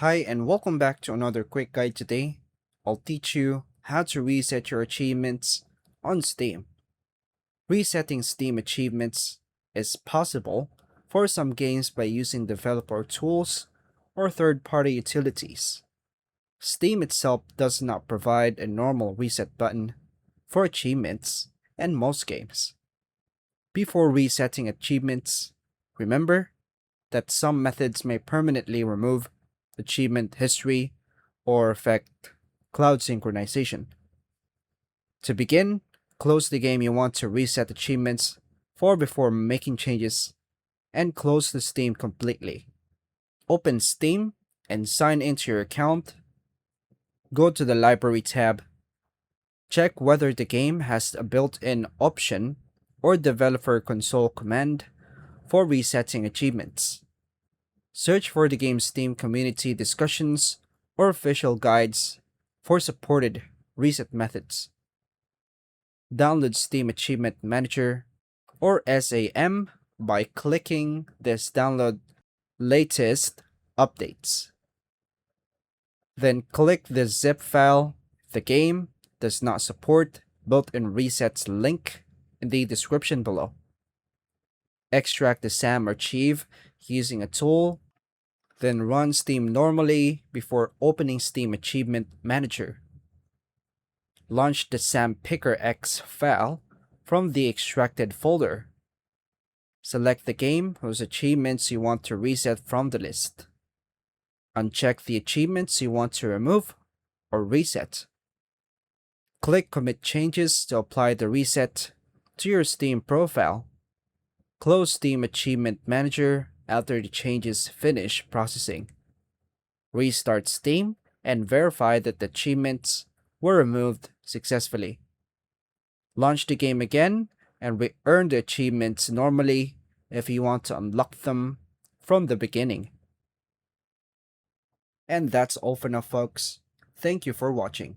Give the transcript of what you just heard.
Hi, and welcome back to another quick guide today. I'll teach you how to reset your achievements on Steam. Resetting Steam achievements is possible for some games by using developer tools or third-party utilities. Steam itself does not provide a normal reset button for achievements in most games. Before resetting achievements, remember that some methods may permanently remove achievement history or affect cloud synchronization. To begin, close the game you want to reset achievements for before making changes, and close the Steam completely. Open Steam and sign into your account. Go to the Library tab. Check whether the game has a built-in option or developer console command for resetting achievements. Search for the game's Steam community discussions or official guides for supported reset methods. Download Steam Achievement Manager or SAM by clicking this download latest updates. Then click the zip file the game does not support built-in resets link in the description below. Extract the SAM archive using a tool, then run Steam normally before opening Steam Achievement Manager. Launch the SAM Picker X file from the extracted folder. Select the game whose achievements you want to reset from the list. Uncheck the achievements you want to remove or reset. Click Commit Changes to apply the reset to your Steam profile. Close Steam Achievement Manager after the changes finish processing. Restart Steam and verify that the achievements were removed successfully. Launch the game again and re-earn the achievements normally if you want to unlock them from the beginning. And that's all for now, folks. Thank you for watching.